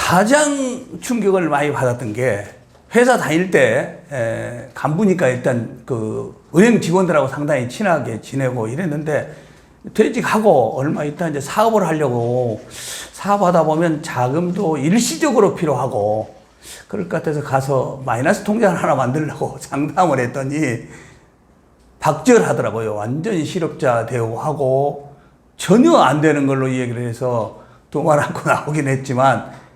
가장 충격을 많이 받았던 게 회사 다닐 때 간부니까 일단 그 은행 직원들하고 상당히 친하게 지내고 이랬는데 퇴직하고 얼마 있다 이제 사업을 하려고 사업하다 보면 자금도 일시적으로 필요하고 그럴 것 같아서 가서 마이너스 통장을 하나 만들려고 상담을 했더니 박절하더라고요. 완전히 실업자 대우하고 전혀 안 되는 걸로 얘기를 해서 돈만 안고 나오긴 했지만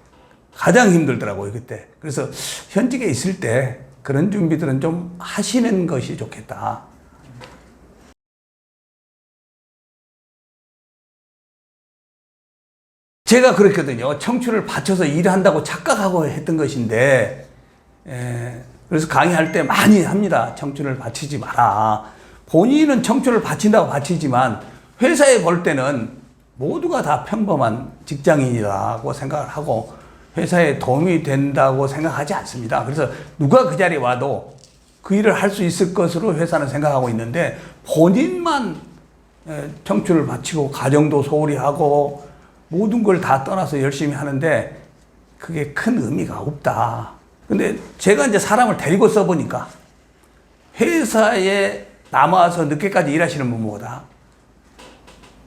가장 힘들더라고요, 그때. 그래서 현직에 있을 때 그런 준비들은 좀 하시는 것이 좋겠다. 제가 그랬거든요. 청춘을 바쳐서 일한다고 착각하고 했던 것인데, 그래서 강의할 때 많이 합니다. 청춘을 바치지 마라. 본인은 청춘을 바친다고 바치지만 회사에 볼 때는 모두가 다 평범한 직장인이라고 생각을 하고 회사에 도움이 된다고 생각하지 않습니다. 그래서 누가 그 자리에 와도 그 일을 할 수 있을 것으로 회사는 생각하고 있는데 본인만 청춘을 바치고 가정도 소홀히 하고 모든 걸 다 떠나서 열심히 하는데 그게 큰 의미가 없다. 근데 제가 이제 사람을 데리고 써보니까 회사에 남아서 늦게까지 일하시는 분보다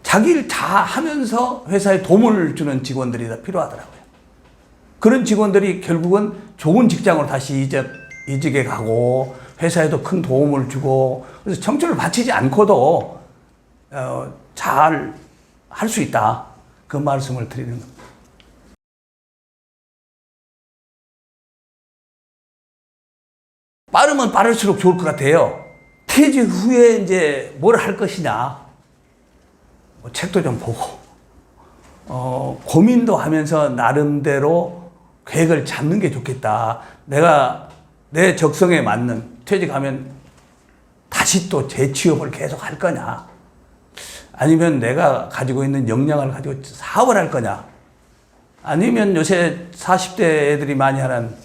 자기 일 다 하면서 회사에 도움을 주는 직원들이 더 필요하더라고요. 그런 직원들이 결국은 좋은 직장으로 다시 이직에 가고 회사에도 큰 도움을 주고 그래서 청춘을 바치지 않고도 잘 할 수 있다. 그 말씀을 드리는 겁니다. 빠르면 빠를수록 좋을 것 같아요. 퇴직 후에 이제 뭘 할 것이냐. 책도 좀 보고, 고민도 하면서 나름대로 계획을 잡는 게 좋겠다. 내가 내 적성에 맞는 퇴직하면 다시 또 재취업을 계속 할 거냐. 아니면 내가 가지고 있는 역량을 가지고 사업을 할 거냐. 아니면 요새 40대 애들이 많이 하는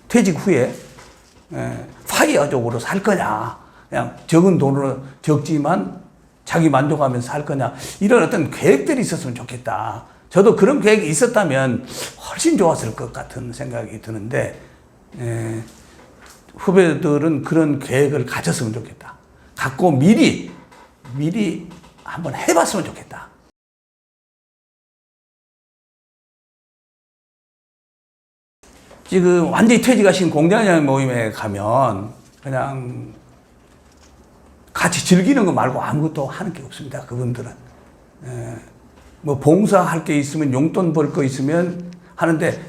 퇴직 후에 파이어족으로 살 거냐. 그냥 적은 돈으로 적지만 자기 만족하면서 살 거냐. 이런 어떤 계획들이 있었으면 좋겠다. 저도 그런 계획이 있었다면 훨씬 좋았을 것 같은 생각이 드는데 후배들은 그런 계획을 가졌으면 좋겠다. 갖고 미리 한번 해봤으면 좋겠다. 지금 완전히 퇴직하신 공장장 모임에 가면 그냥 같이 즐기는 거 말고 아무것도 하는 게 없습니다. 그분들은. 뭐 봉사할 게 있으면 용돈 벌 거 있으면 하는데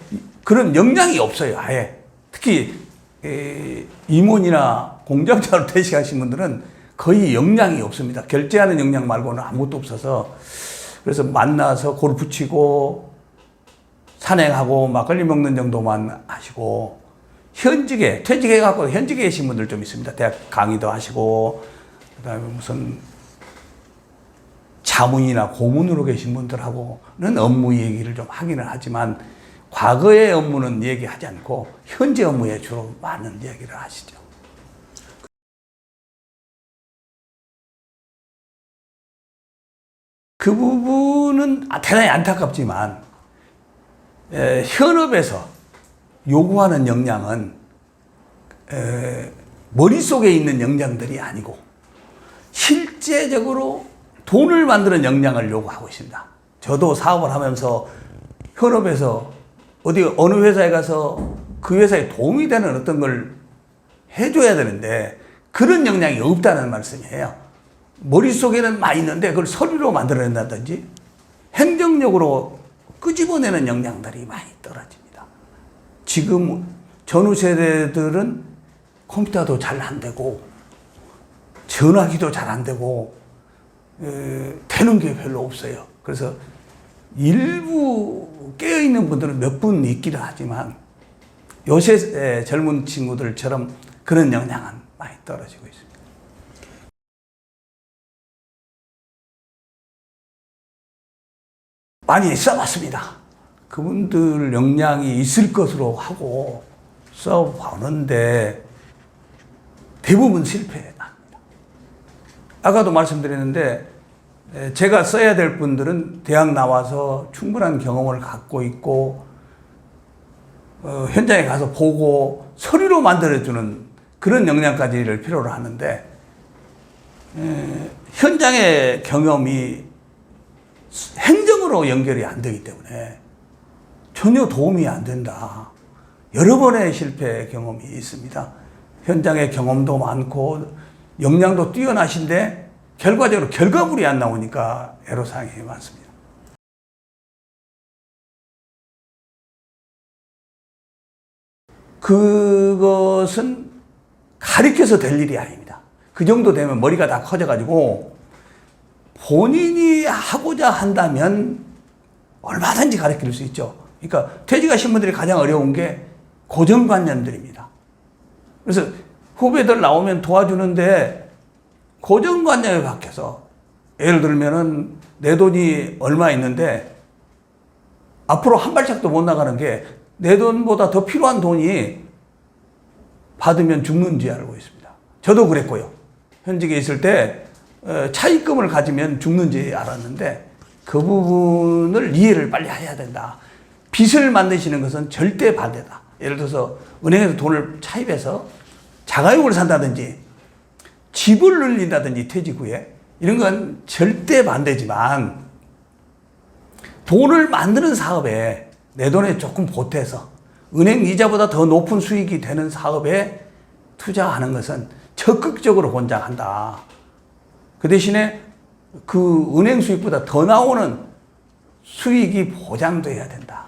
그런 역량이 없어요. 아예. 특히 임원이나 공장장으로 퇴직하신 분들은 거의 역량이 없습니다. 결제하는 역량 말고는 아무것도 없어서 그래서 만나서 골프 치고 산행하고 막걸리 먹는 정도만 하시고 현직에 퇴직해갖고 현직에 계신 분들 좀 있습니다. 대학 강의도 하시고 그다음에 무슨 자문이나 고문으로 계신 분들하고는 업무 얘기를 좀 하기는 하지만 과거의 업무는 얘기하지 않고 현재 업무에 주로 많은 얘기를 하시죠. 그 부분은 대단히 안타깝지만 현업에서 요구하는 역량은 머릿속에 있는 역량들이 아니고 실제적으로 돈을 만드는 역량을 요구하고 있습니다. 저도 사업을 하면서 현업에서 어느 회사에 가서 그 회사에 도움이 되는 어떤 걸 해줘야 되는데 그런 역량이 없다는 말씀이에요. 머릿속에는 많이 있는데 그걸 서류로 만들어낸다든지 행정력으로 끄집어내는 역량들이 많이 떨어집니다. 지금 전후 세대들은 컴퓨터도 잘 안 되고 전화기도 잘 안 되고 되는 게 별로 없어요. 그래서 일부 깨어있는 분들은 몇 분 있기는 하지만 요새 젊은 친구들처럼 그런 역량은 많이 떨어지고 있습니다. 많이 써봤습니다. 그분들 역량이 있을 것으로 하고 써보는데 대부분 실패합니다. 아까도 말씀드렸는데 제가 써야 될 분들은 대학 나와서 충분한 경험을 갖고 있고 현장에 가서 보고 서류로 만들어주는 그런 역량까지를 필요로 하는데 현장의 경험이 행정으로 연결이 안 되기 때문에 전혀 도움이 안 된다. 여러 번의 실패 경험이 있습니다. 현장의 경험도 많고 역량도 뛰어나신데 결과적으로 결과물이 안 나오니까 애로사항이 많습니다. 그것은 가르쳐서 될 일이 아닙니다. 그 정도 되면 머리가 다 커져가지고 본인이 하고자 한다면 얼마든지 가르칠 수 있죠. 그러니까 퇴직하신 분들이 가장 어려운 게 고정관념들입니다. 그래서 후배들 나오면 도와주는데 고정관념이 바뀌어서 예를 들면은 내 돈이 얼마 있는데 앞으로 한 발짝도 못 나가는 게 내 돈보다 더 필요한 돈이 받으면 죽는지 알고 있습니다. 저도 그랬고요. 현직에 있을 때 차입금을 가지면 죽는지 알았는데 그 부분을 이해를 빨리 해야 된다. 빚을 만드시는 것은 절대 반대다. 예를 들어서 은행에서 돈을 차입해서 자가용을 산다든지 집을 늘린다든지 퇴직 후에 이런 건 절대 반대지만 돈을 만드는 사업에 내 돈에 조금 보태서 은행 이자보다 더 높은 수익이 되는 사업에 투자하는 것은 적극적으로 권장한다. 그 대신에 그 은행 수익보다 더 나오는 수익이 보장돼야 된다.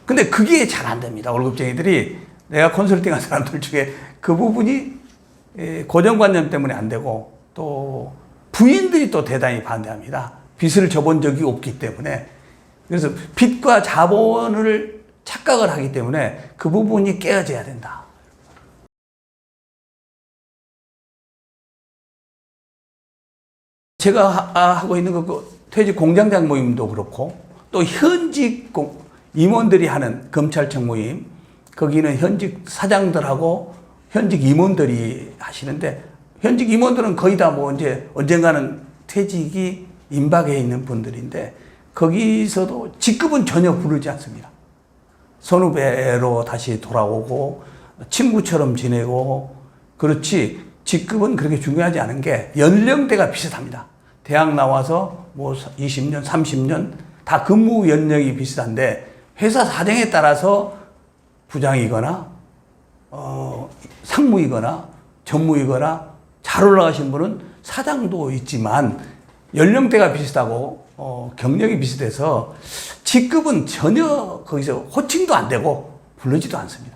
근데 그게 잘 안 됩니다. 월급쟁이들이 내가 컨설팅한 사람들 중에 그 부분이 고정관념 때문에 안 되고 또 부인들이 또 대단히 반대합니다. 빚을 져본 적이 없기 때문에. 그래서 빚과 자본을 착각을 하기 때문에 그 부분이 깨어져야 된다. 제가 하고 있는 그 퇴직 공장장 모임도 그렇고 또 현직 임원들이 하는 검찰청 모임, 거기는 현직 사장들하고 현직 임원들이 하시는데 현직 임원들은 거의 다 뭐 이제 언젠가는 퇴직이 임박해 있는 분들인데 거기서도 직급은 전혀 부르지 않습니다. 선후배로 다시 돌아오고 친구처럼 지내고 그렇지 직급은 그렇게 중요하지 않은 게 연령대가 비슷합니다. 대학 나와서 뭐 20년, 30년 다 근무 연령이 비슷한데 회사 사정에 따라서 부장이거나 상무이거나 전무이거나 잘 올라가신 분은 사장도 있지만 연령대가 비슷하고 경력이 비슷해서 직급은 전혀 거기서 호칭도 안 되고 부르지도 않습니다.